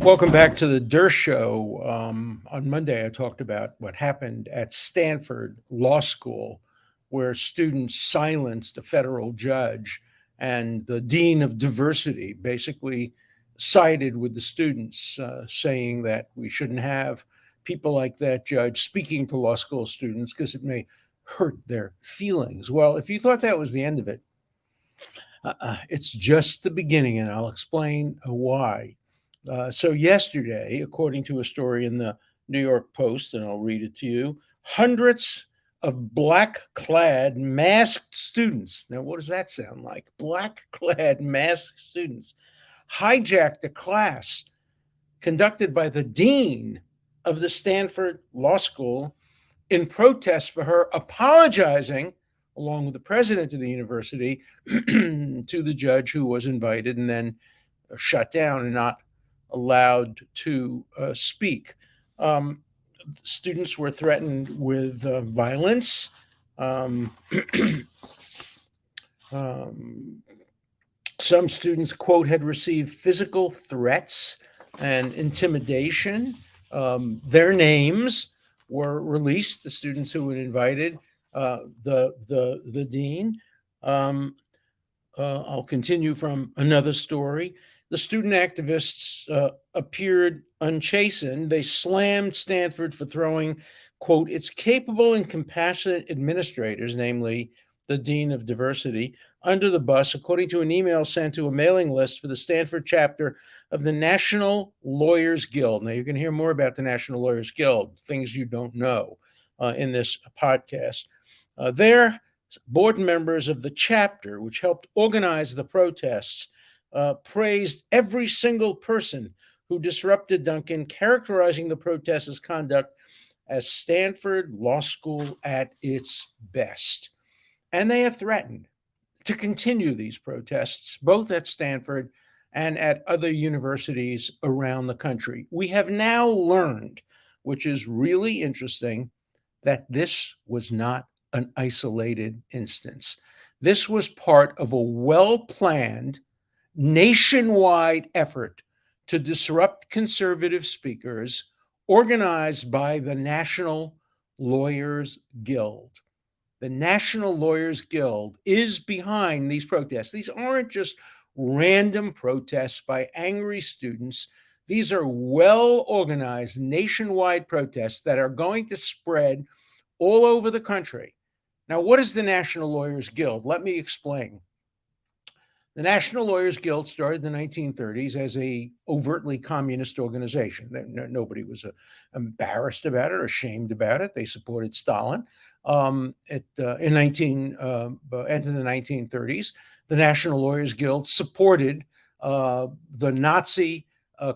Welcome back to the Dershow. On Monday, I talked about what happened at Stanford Law School, where students silenced a federal judge, and the dean of diversity basically sided with the students, saying that we shouldn't have people like that judge speaking to law school students because it may hurt their feelings. Well, if you thought that was the end of it, it's just the beginning, and I'll explain why. So, yesterday, according to a story in the New York Post, and I'll read it to you, hundreds of black clad masked students. Now, what does that sound like? Black clad masked students hijacked a class conducted by the dean of the Stanford Law School in protest for her apologizing, along with the president of the university, to the judge who was invited and then shut down and not allowed to speak. Um, Students were threatened with violence. Um, um, some students, quote, had received physical threats and intimidation. Their names were released. The students who were invited, the dean. Um, I'll continue from another story. The student activists appeared unchastened. They slammed Stanford for throwing, quote, its capable and compassionate administrators, namely the dean of diversity, under the bus, according to an email sent to a mailing list for the Stanford chapter of the National Lawyers Guild. Now, you can hear more about the National Lawyers Guild, things you don't know, in this podcast. Their board members of the chapter, which helped organize the protests, praised every single person who disrupted Duncan, characterizing the protesters' conduct as Stanford Law School at its best. And they have threatened to continue these protests, both at Stanford and at other universities around the country. We have now learned, which is really interesting, that this was not an isolated instance. This was part of a well planned nationwide effort to disrupt conservative speakers organized by the National Lawyers Guild. The National Lawyers Guild is behind these protests. These aren't just random protests by angry students. These are well organized nationwide protests that are going to spread all over the country. Now, what is the National Lawyers Guild? Let me explain. The National Lawyers Guild started in the 1930s as a overtly communist organization. Nobody was embarrassed about it or ashamed about it. They supported Stalin. Into the 1930s, the National Lawyers Guild supported the Nazi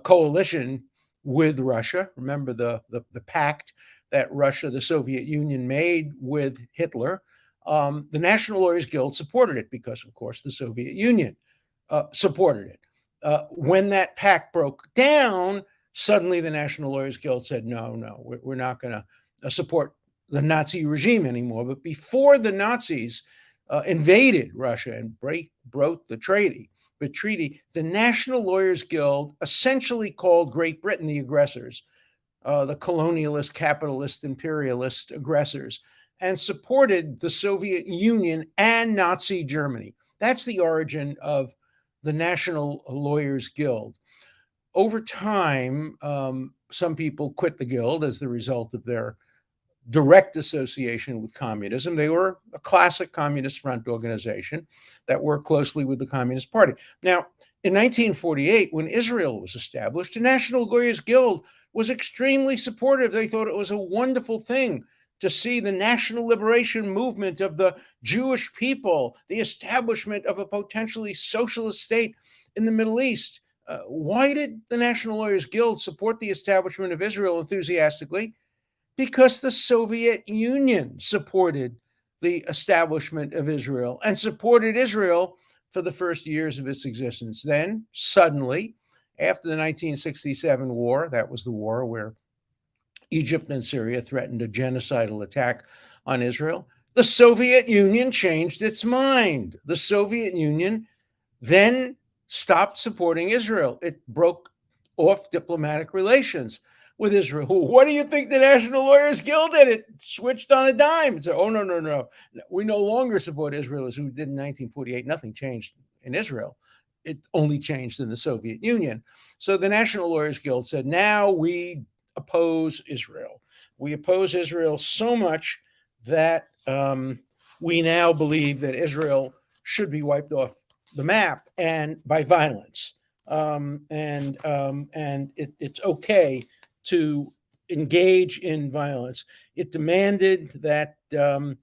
coalition with Russia. Remember the pact that Russia, the Soviet Union, made with Hitler. The National Lawyers Guild supported it because, of course, the Soviet Union supported it. When that pact broke down, suddenly the National Lawyers Guild said, no, we're not going to support the Nazi regime anymore. But before the Nazis invaded Russia and broke the treaty, the National Lawyers Guild essentially called Great Britain the aggressors, the colonialist, capitalist, imperialist aggressors, and supported the Soviet Union and Nazi Germany. That's the origin of the National Lawyers Guild. Over time, some people quit the Guild as the result of their direct association with communism. They were a classic communist front organization that worked closely with the Communist Party. Now, in 1948, when Israel was established, the National Lawyers Guild was extremely supportive. They thought it was a wonderful thing to see the national liberation movement of the Jewish people, the establishment of a potentially socialist state in the Middle East. Why did the National Lawyers Guild support the establishment of Israel enthusiastically? Because the Soviet Union supported the establishment of Israel and supported Israel for the first years of its existence. Then, suddenly, after the 1967 war, that was the war where Egypt and Syria threatened a genocidal attack on Israel, the Soviet Union changed its mind. The Soviet Union then stopped supporting Israel. It broke off diplomatic relations with Israel. What do you think the National Lawyers Guild did? It switched on a dime and said, oh, no, no, no. We no longer support Israel as we did in 1948. Nothing changed in Israel. It only changed in the Soviet Union. So the National Lawyers Guild said, now we oppose Israel. We oppose Israel so much that we now believe that Israel should be wiped off the map and by violence. It's okay to engage in violence. It demanded that the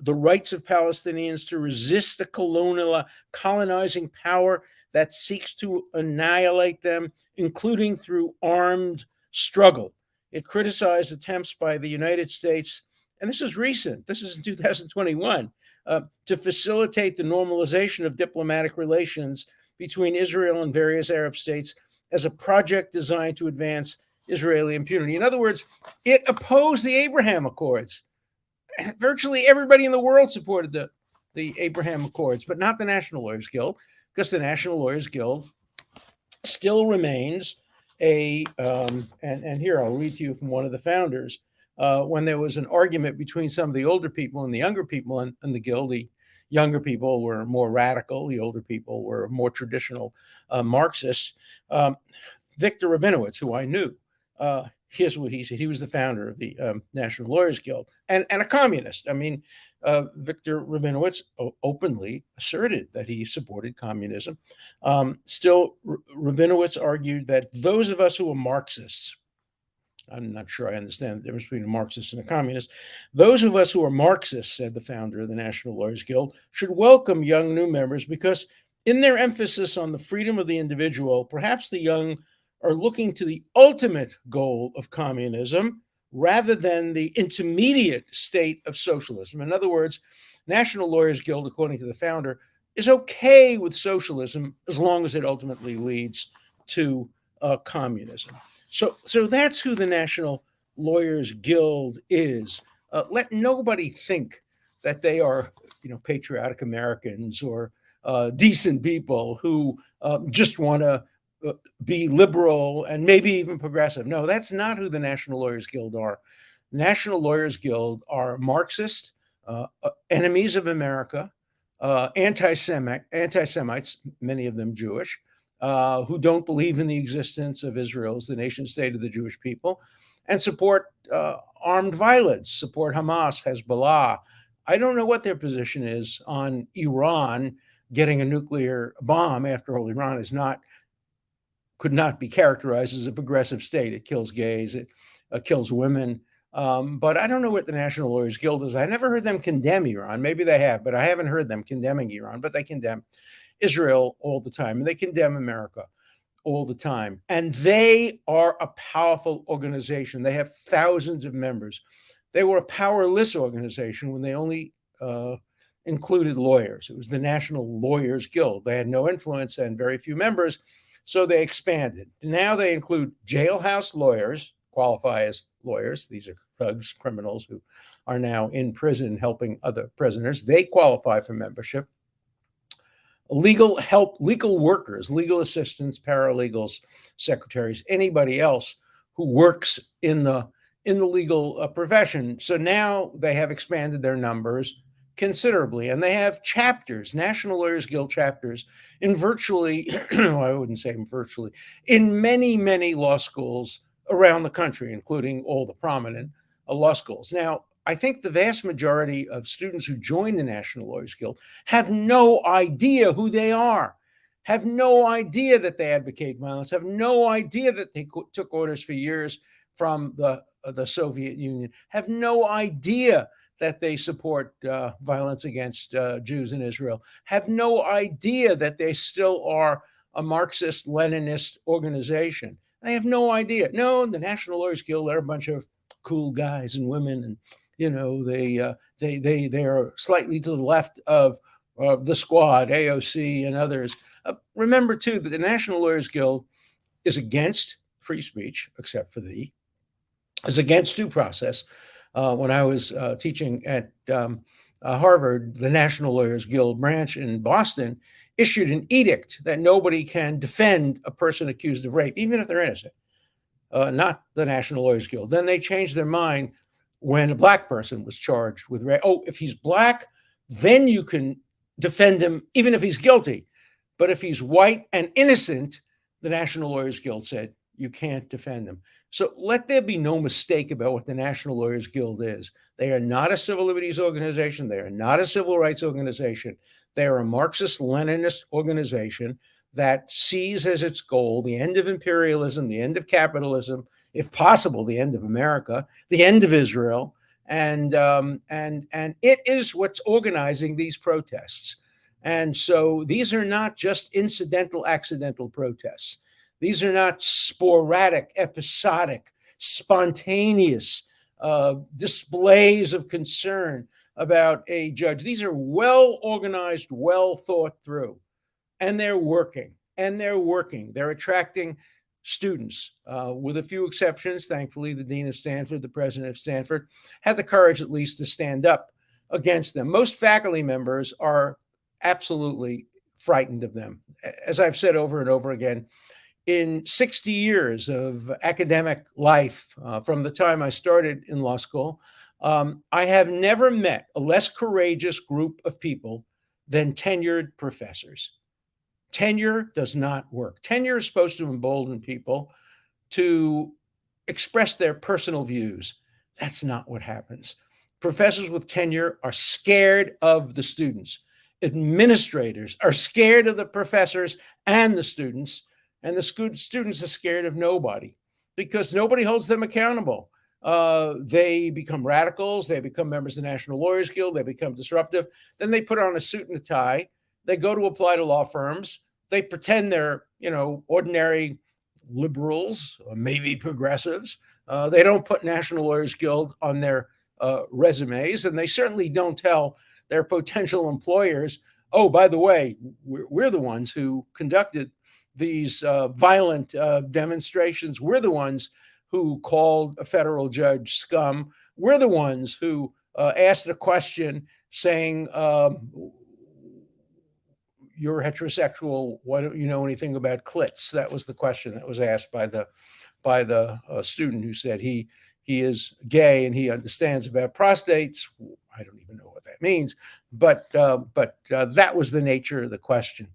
rights of Palestinians to resist the colonizing power that seeks to annihilate them, including through armed struggle. It criticized attempts by the United States, and this is recent, this is in 2021, to facilitate the normalization of diplomatic relations between Israel and various Arab states as a project designed to advance Israeli impunity. In other words, it opposed the Abraham Accords. Virtually everybody in the world supported the Abraham Accords, but not the National Lawyers Guild, because the National Lawyers Guild still remains and here I'll read to you from one of the founders. When there was an argument between some of the older people and the younger people in the Guild, the younger people were more radical, the older people were more traditional Marxists. Victor Rabinowitz, who I knew, here's what he said. He was the founder of the National Lawyers Guild and a communist. I mean, Victor Rabinowitz openly asserted that he supported communism. Still, Rabinowitz argued that those of us who are Marxists, I'm not sure I understand the difference between a Marxist and a communist. Those of us who are Marxists, said the founder of the National Lawyers Guild, should welcome young new members because in their emphasis on the freedom of the individual, perhaps the young are looking to the ultimate goal of communism rather than the intermediate state of socialism. In other words, National Lawyers Guild, according to the founder, is okay with socialism as long as it ultimately leads to communism. So that's who the National Lawyers Guild is. Let nobody think that they are, patriotic Americans or decent people who just want to be liberal and maybe even progressive. No, that's not who the National Lawyers Guild are. The National Lawyers Guild are Marxist, enemies of America, anti-Semites, many of them Jewish, who don't believe in the existence of Israel as the nation state of the Jewish people, and support armed violence, support Hamas, Hezbollah. I don't know what their position is on Iran getting a nuclear bomb. After all, Iran could not be characterized as a progressive state. It kills gays, it kills women. But I don't know what the National Lawyers Guild is. I never heard them condemn Iran. Maybe they have, but I haven't heard them condemning Iran. But they condemn Israel all the time, and they condemn America all the time. And they are a powerful organization. They have thousands of members. They were a powerless organization when they only included lawyers. It was the National Lawyers Guild. They had no influence and very few members, so they expanded. Now they include jailhouse lawyers, qualify as lawyers. These are thugs, criminals who are now in prison helping other prisoners. They qualify for membership. Legal help, legal workers, legal assistants, paralegals, secretaries, anybody else who works in the legal profession. So now they have expanded their numbers considerably, and they have chapters, National Lawyers Guild chapters, in virtually, I wouldn't say virtually, in many, many law schools around the country, including all the prominent law schools. Now, I think the vast majority of students who join the National Lawyers Guild have no idea who they are, have no idea that they advocate violence, have no idea that they took orders for years from the Soviet Union, have no idea that they support violence against Jews in Israel, have no idea that they still are a Marxist-Leninist organization. They have no idea. No, the National Lawyers Guild are a bunch of cool guys and women, and they are slightly to the left of the Squad, AOC, and others. Remember too that the National Lawyers Guild is against free speech, except for is against due process. When I was teaching at Harvard, the National Lawyers Guild branch in Boston issued an edict that nobody can defend a person accused of rape, even if they're innocent, not the National Lawyers Guild. Then they changed their mind when a black person was charged with rape. Oh, if he's black, then you can defend him, even if he's guilty. But if he's white and innocent, the National Lawyers Guild said, you can't defend him. So let there be no mistake about what the National Lawyers Guild is. They are not a civil liberties organization. They are not a civil rights organization. They are a Marxist-Leninist organization that sees as its goal the end of imperialism, the end of capitalism, if possible, the end of America, the end of Israel, and it is what's organizing these protests. And so these are not just incidental, accidental protests. These are not sporadic, episodic, spontaneous displays of concern about a judge. These are well organized, well thought through, and they're working. They're attracting students, with a few exceptions. Thankfully, the dean of Stanford, the president of Stanford, had the courage at least to stand up against them. Most faculty members are absolutely frightened of them. As I've said over and over again, in 60 years of academic life, from the time I started in law school, I have never met a less courageous group of people than tenured professors. Tenure does not work. Tenure is supposed to embolden people to express their personal views. That's not what happens. Professors with tenure are scared of the students. Administrators are scared of the professors and the students, and the students are scared of nobody because nobody holds them accountable. They become radicals. They become members of the National Lawyers Guild. They become disruptive. Then they put on a suit and a tie. They go to apply to law firms. They pretend they're, ordinary liberals, or maybe progressives. They don't put National Lawyers Guild on their resumes, and they certainly don't tell their potential employers, oh, by the way, we're the ones who conducted these violent demonstrations. We're the ones who called a federal judge scum. We're the ones who asked a question saying, you're heterosexual. Why don't you know anything about clits? That was the question that was asked by the student who said he is gay and he understands about prostates. I don't even know what that means, but that was the nature of the question.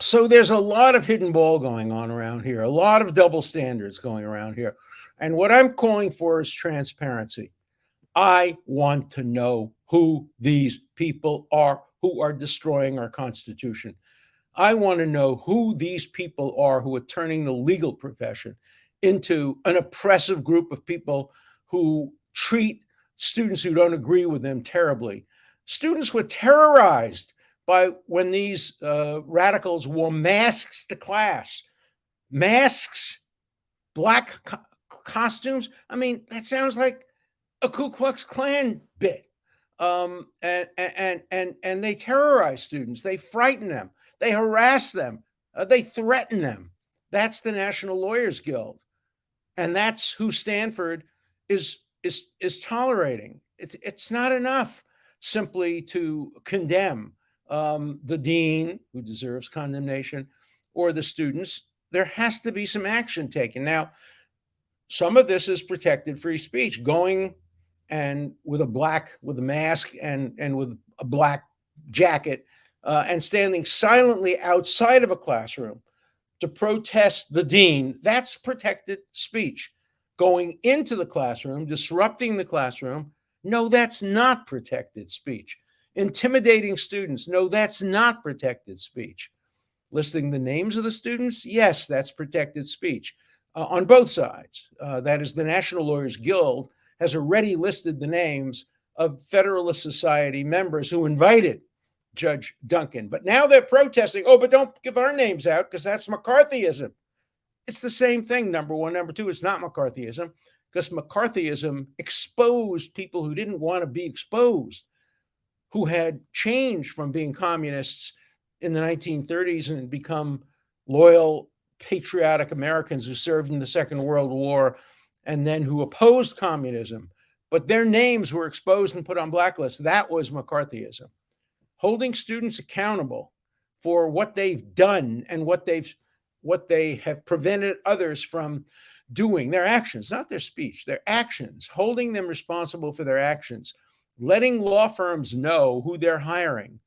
So there's a lot of hidden ball going on around here, a lot of double standards going around here. And what I'm calling for is transparency. I want to know who these people are who are destroying our Constitution. I want to know who these people are who are turning the legal profession into an oppressive group of people who treat students who don't agree with them terribly. Students were terrorized by when these radicals wore masks to class. Masks, black costumes. I mean, that sounds like a Ku Klux Klan bit. And they terrorize students. They frighten them. They harass them. They threaten them. That's the National Lawyers Guild, and that's who Stanford is tolerating. It's not enough simply to condemn the dean, who deserves condemnation, or the students. There has to be some action taken. Now, some of this is protected free speech. Going and with a mask and with a black jacket and standing silently outside of a classroom to protest the dean, that's protected speech. Going into the classroom, disrupting the classroom, no, that's not protected speech. Intimidating students, no, that's not protected speech. Listing the names of the students, yes, that's protected speech on both sides. That is, the National Lawyers Guild has already listed the names of Federalist Society members who invited Judge Duncan. But now they're protesting, oh, but don't give our names out because that's McCarthyism. It's the same thing, number one. Number two, it's not McCarthyism because McCarthyism exposed people who didn't want to be exposed, who had changed from being communists in the 1930s and become loyal, patriotic Americans who served in the Second World War and then who opposed communism, but their names were exposed and put on blacklists. That was McCarthyism. Holding students accountable for what they've done and what they have prevented others from doing. Their actions, not their speech, their actions, holding them responsible for their actions, letting law firms know who they're hiring,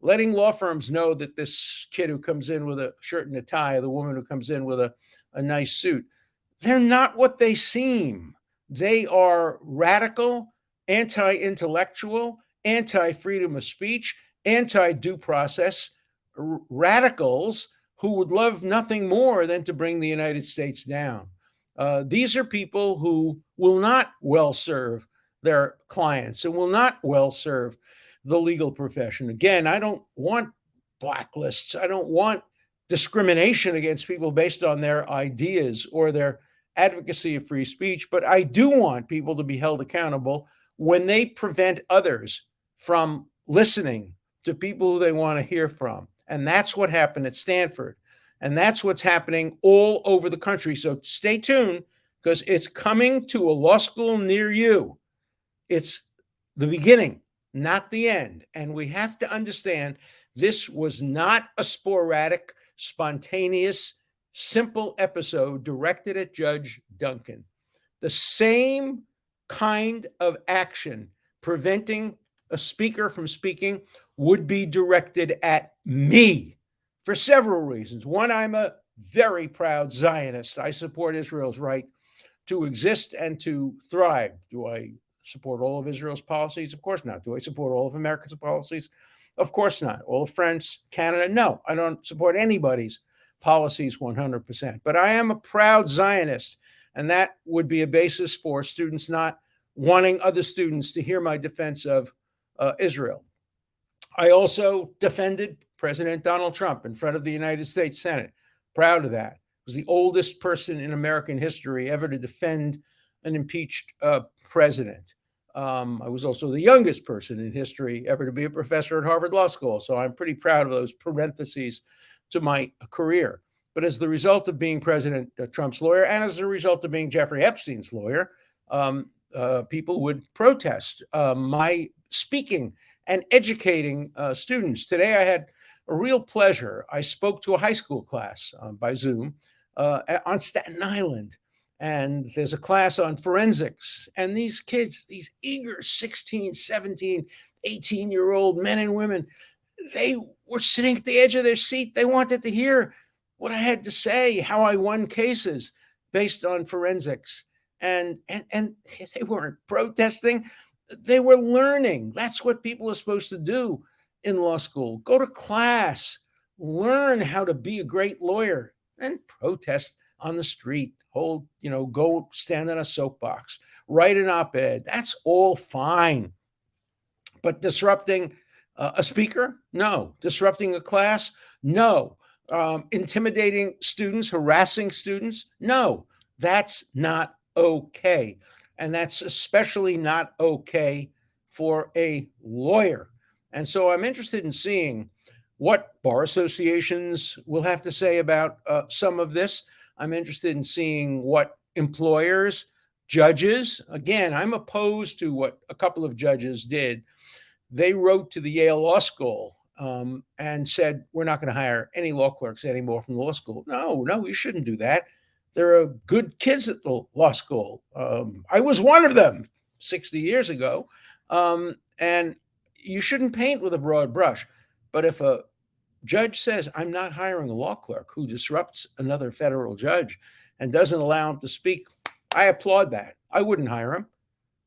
letting law firms know that this kid who comes in with a shirt and a tie, or the woman who comes in with a nice suit, they're not what they seem. They are radical, anti-intellectual, anti-freedom of speech, anti-due process radicals who would love nothing more than to bring the United States down. These are people who will not well serve their clients and will not well serve the legal profession. Again, I don't want blacklists. I don't want discrimination against people based on their ideas or their advocacy of free speech, but I do want people to be held accountable when they prevent others from listening to people who they want to hear from. And that's what happened at Stanford. And that's what's happening all over the country. So stay tuned, because it's coming to a law school near you. It's the beginning, not the end. And we have to understand this was not a sporadic, spontaneous, simple episode directed at Judge Duncan. The same kind of action preventing a speaker from speaking would be directed at me for several reasons. One, I'm a very proud Zionist. I support Israel's right to exist and to thrive. Do I support all of Israel's policies? Of course not. Do I support all of America's policies? Of course not. All of France, Canada? No, I don't support anybody's policies 100%. But I am a proud Zionist, and that would be a basis for students not wanting other students to hear my defense of Israel. I also defended President Donald Trump in front of the United States Senate. Proud of that. I was the oldest person in American history ever to defend an impeached president. I was also the youngest person in history ever to be a professor at Harvard Law School. So I'm pretty proud of those parentheses to my career. But as the result of being President Trump's lawyer, and as a result of being Jeffrey Epstein's lawyer, people would protest my speaking and educating students. Today I had a real pleasure. I spoke to a high school class by Zoom on Staten Island. And there's a class on forensics. And these kids, these eager 16, 17, 18-year-old men and women, they were sitting at the edge of their seat. They wanted to hear what I had to say, how I won cases based on forensics. And they weren't protesting. They were learning. That's what people are supposed to do in law school. Go to class, learn how to be a great lawyer, and protest on the street. Go stand on a soapbox, write an op-ed. That's all fine. But disrupting a speaker? No. Disrupting a class? No. Intimidating students, harassing students? No. That's not okay. And that's especially not okay for a lawyer. And so I'm interested in seeing what bar associations will have to say about some of this. I'm interested in seeing what employers, judges, again, I'm opposed to what a couple of judges did. They wrote to the Yale Law School and said, we're not going to hire any law clerks anymore from the law school. No, you shouldn't do that. There are good kids at the law school. I was one of them 60 years ago. And you shouldn't paint with a broad brush. But if a judge says, I'm not hiring a law clerk who disrupts another federal judge and doesn't allow him to speak, I applaud that. I wouldn't hire him.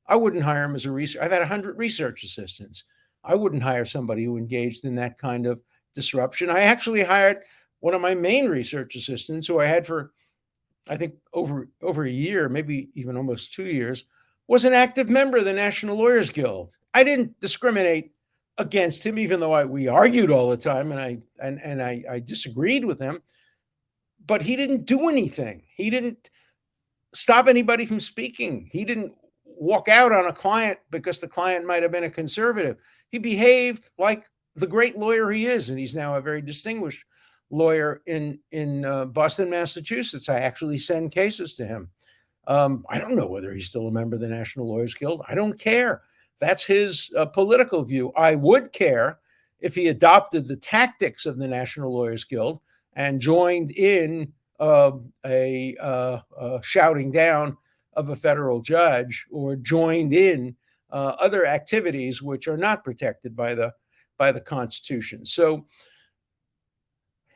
I wouldn't hire him as a researcher. I've had 100 research assistants. I wouldn't hire somebody who engaged in that kind of disruption. I actually hired one of my main research assistants, who I had for, I think, over a year, maybe even almost 2 years, was an active member of the National Lawyers Guild. I didn't discriminate against him, even though we argued all the time and I disagreed with him. But he didn't do anything. He didn't stop anybody from speaking. He didn't walk out on a client because the client might have been a conservative. He behaved like the great lawyer he is, and he's now a very distinguished lawyer in Boston, Massachusetts. I actually send cases to him. I don't know whether he's still a member of the National Lawyers Guild. I don't care. That's his political view. I would care if he adopted the tactics of the National Lawyers Guild and joined in a shouting down of a federal judge, or joined in other activities which are not protected by the Constitution. So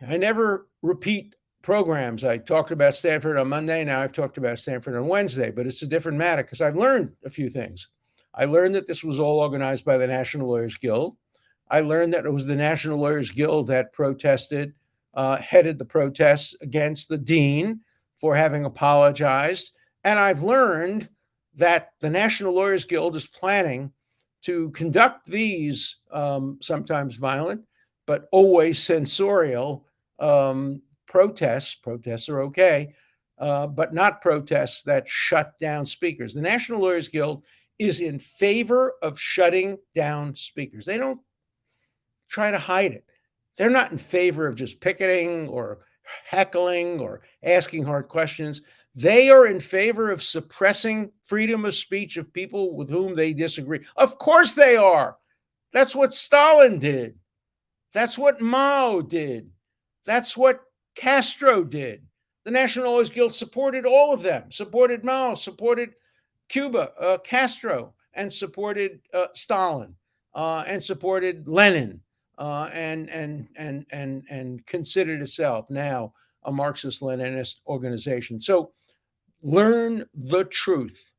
I never repeat programs. I talked about Stanford on Monday. Now I've talked about Stanford on Wednesday, but it's a different matter because I've learned a few things. I learned that this was all organized by the National Lawyers Guild. I learned that it was the National Lawyers Guild that protested, headed the protests against the dean for having apologized. And I've learned that the National Lawyers Guild is planning to conduct these sometimes violent, but always censorial protests. Protests are okay, but not protests that shut down speakers. The National Lawyers Guild is in favor of shutting down speakers. They don't try to hide it. They're not in favor of just picketing or heckling or asking hard questions. They are in favor of suppressing freedom of speech of people with whom they disagree. Of course they are. That's what Stalin did. That's what Mao did. That's what Castro did. The National Lawyers Guild supported all of them, supported Mao, supported Cuba, Castro, and supported Stalin, and supported Lenin, and considered itself now a Marxist-Leninist organization. So learn the truth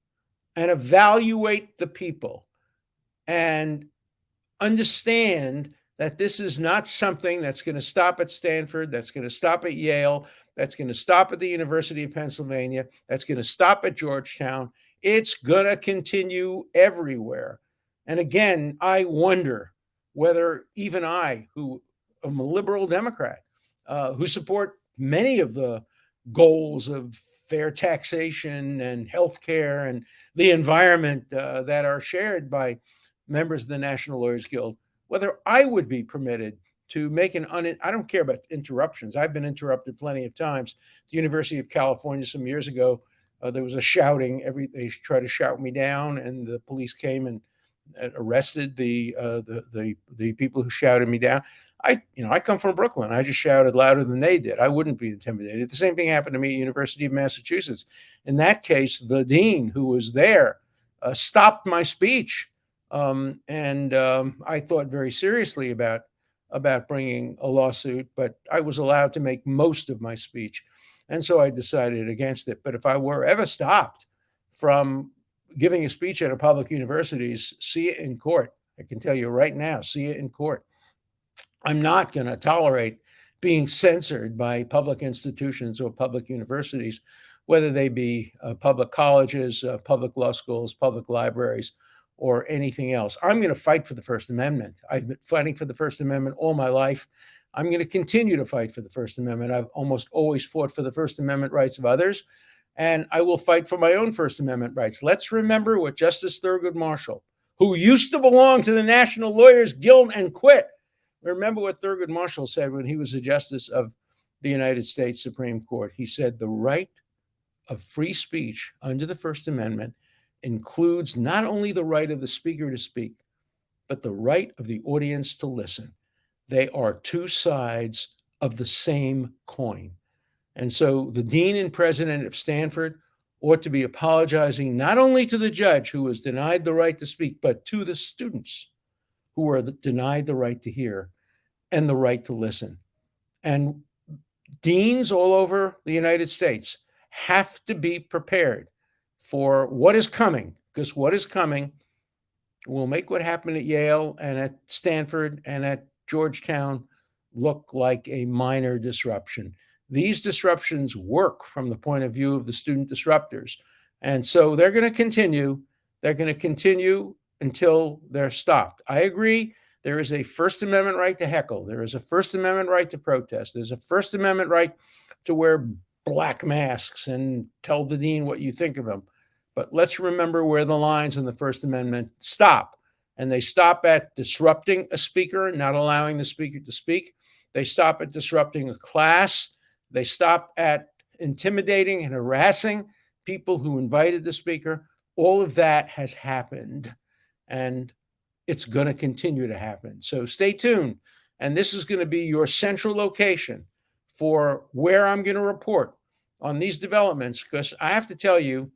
and evaluate the people and understand that this is not something that's going to stop at Stanford, that's going to stop at Yale, that's going to stop at the University of Pennsylvania, that's going to stop at Georgetown. It's going to continue everywhere. And again, I wonder whether even I, who am a liberal Democrat, who support many of the goals of fair taxation and healthcare and the environment that are shared by members of the National Lawyers Guild, whether I would be permitted to make I don't care about interruptions. I've been interrupted plenty of times. At the University of California some years ago, there was a shouting. They tried to shout me down, and the police came and arrested the people who shouted me down. I come from Brooklyn. I just shouted louder than they did. I wouldn't be intimidated. The same thing happened to me at University of Massachusetts. In that case, the dean who was there stopped my speech. I thought very seriously about bringing a lawsuit, but I was allowed to make most of my speech. And so I decided against it. But if I were ever stopped from giving a speech at a public university, see it in court. I can tell you right now, see it in court. I'm not going to tolerate being censored by public institutions or public universities, whether they be public colleges, public law schools, public libraries, or anything else. I'm going to fight for the First Amendment. I've been fighting for the First Amendment all my life. I'm going to continue to fight for the First Amendment. I've almost always fought for the First Amendment rights of others, and I will fight for my own First Amendment rights. Let's remember what Justice Thurgood Marshall, who used to belong to the National Lawyers Guild and quit, remember what Thurgood Marshall said when he was a justice of the United States Supreme Court. He said, the right of free speech under the First Amendment includes not only the right of the speaker to speak, but the right of the audience to listen. They are two sides of the same coin. And so the dean and president of Stanford ought to be apologizing not only to the judge who was denied the right to speak, but to the students who are denied the right to hear and the right to listen. And deans all over the United States have to be prepared for what is coming, because what is coming will make what happened at Yale and at Stanford and at Georgetown look like a minor disruption. These disruptions work from the point of view of the student disruptors. And so they're going to continue. They're going to continue until they're stopped. I agree. There is a First Amendment right to heckle. There is a First Amendment right to protest. There's a First Amendment right to wear black masks and tell the dean what you think of him. But let's remember where the lines in the First Amendment stop. And they stop at disrupting a speaker, not allowing the speaker to speak. They stop at disrupting a class. They stop at intimidating and harassing people who invited the speaker. All of that has happened. And it's going to continue to happen. So stay tuned. And this is going to be your central location for where I'm going to report on these developments, because I have to tell you,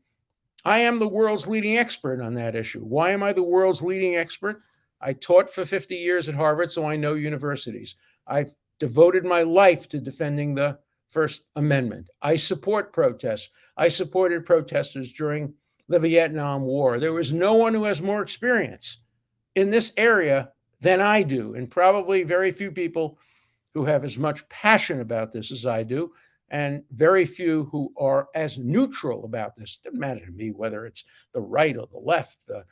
I am the world's leading expert on that issue. Why am I the world's leading expert? I taught for 50 years at Harvard, so I know universities. I've devoted my life to defending the First Amendment. I support protests. I supported protesters during the Vietnam War. There was no one who has more experience in this area than I do, and probably very few people who have as much passion about this as I do, and very few who are as neutral about this. It doesn't matter to me whether it's the right or the left, the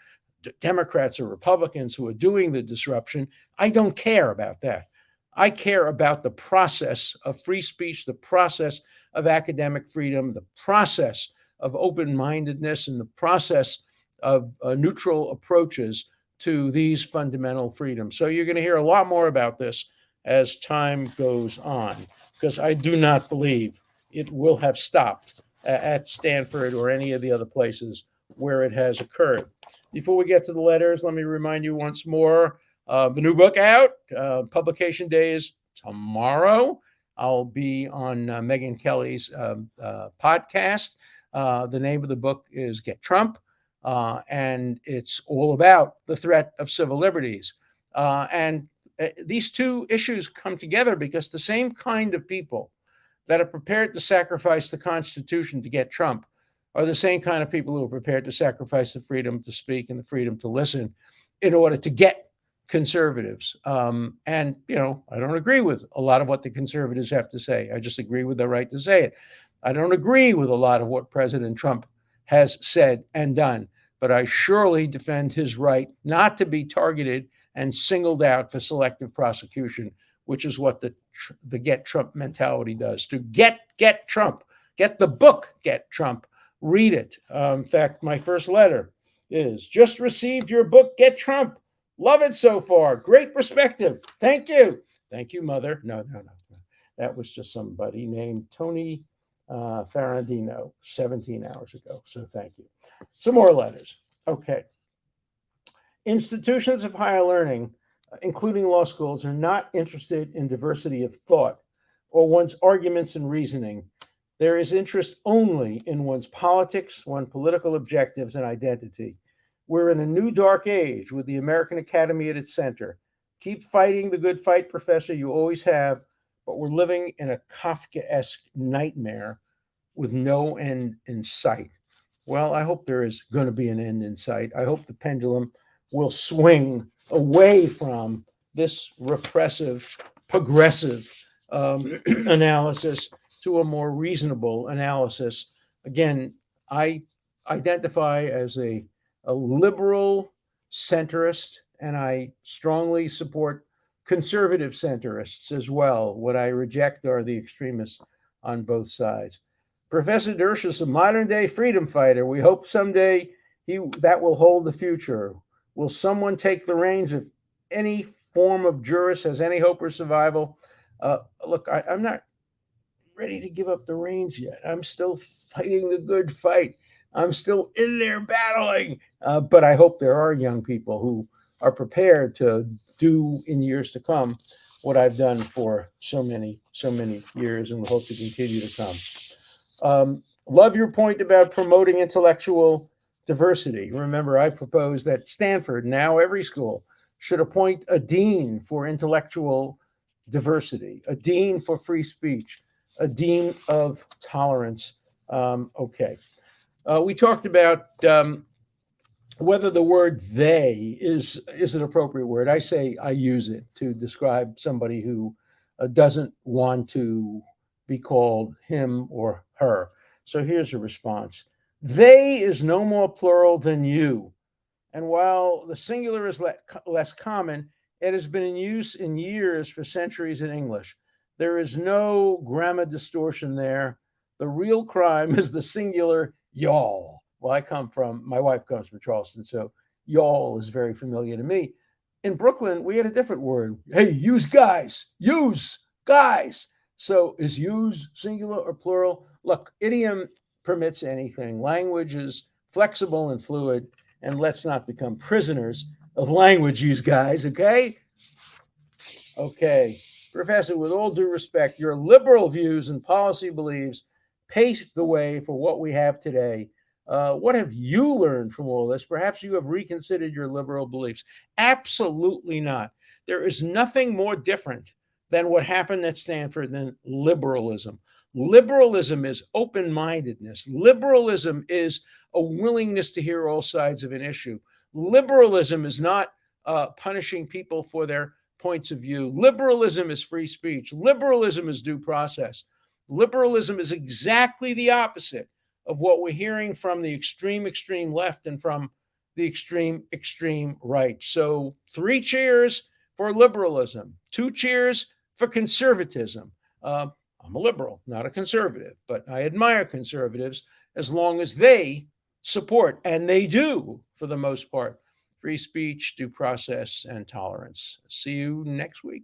Democrats or Republicans who are doing the disruption. I don't care about that. I care about the process of free speech, the process of academic freedom, the process of open-mindedness, and the process of neutral approaches to these fundamental freedoms. So you're going to hear a lot more about this as time goes on, because I do not believe it will have stopped at Stanford or any of the other places where it has occurred. Before we get to the letters, let me remind you once more, the new book out. Publication day is tomorrow. I'll be on Megyn Kelly's podcast. The name of the book is Get Trump, and it's all about the threat of civil liberties. And these two issues come together because the same kind of people that are prepared to sacrifice the Constitution to get Trump are the same kind of people who are prepared to sacrifice the freedom to speak and the freedom to listen in order to get conservatives. And, you know, I don't agree with a lot of what the conservatives have to say. I just agree with their right to say it. I don't agree with a lot of what President Trump has said and done, but I surely defend his right not to be targeted and singled out for selective prosecution, which is what the Get Trump mentality does. To get Trump, get the book, Get Trump, read it. In fact, my first letter is, just received your book, Get Trump. Love it so far. Great perspective. Thank you. Thank you, Mother. No. That was just somebody named Tony Ferrandino 17 hours ago. So thank you. Some more letters. Okay. Institutions of higher learning, including law schools, are not interested in diversity of thought or one's arguments and reasoning. There is interest only in one's politics, one's political objectives, and identity. We're in a new dark age with the American Academy at its center. Keep fighting the good fight, Professor, you always have, but we're living in a Kafkaesque nightmare with no end in sight. Well, I hope there is going to be an end in sight. I hope the pendulum will swing away from this repressive, progressive analysis to a more reasonable analysis. Again, I identify as a liberal centrist, and I strongly support conservative centrists as well. What I reject are the extremists on both sides. Professor Dershow is a modern day freedom fighter. We hope someday that will hold the future. Will someone take the reins if any form of jurist has any hope or survival? Look, I'm not ready to give up the reins yet. I'm still fighting the good fight. I'm still in there battling. But I hope there are young people who are prepared to do in years to come what I've done for so many years, and will hope to continue to come. Love your point about promoting intellectual diversity. Remember, I propose that Stanford, now every school, should appoint a dean for intellectual diversity, a dean for free speech, a dean of tolerance. Okay. We talked about whether the word they is an appropriate word. I say I use it to describe somebody who doesn't want to be called him or her. So here's a response. They is no more plural than you. And while the singular is less common, it has been in use in years for centuries in English. There is no grammar distortion there. The real crime is the singular y'all. Well, my wife comes from Charleston, so y'all is very familiar to me. In Brooklyn, we had a different word. Hey, use guys. So is use singular or plural? Look, idiom permits anything. Language is flexible and fluid, and let's not become prisoners of language use, guys, okay? Okay. Professor, with all due respect, your liberal views and policy beliefs paved the way for what we have today. What have you learned from all this? Perhaps you have reconsidered your liberal beliefs. Absolutely not. There is nothing more different than what happened at Stanford than liberalism. Liberalism is open mindedness, liberalism is a willingness to hear all sides of an issue. Liberalism is not punishing people for their points of view. Liberalism is free speech. Liberalism is due process. Liberalism is exactly the opposite of what we're hearing from the extreme left and from the extreme right. So 3 cheers for liberalism, 2 cheers for conservatism. I'm a liberal, not a conservative, but I admire conservatives as long as they support, and they do for the most part, free speech, due process, and tolerance. See you next week.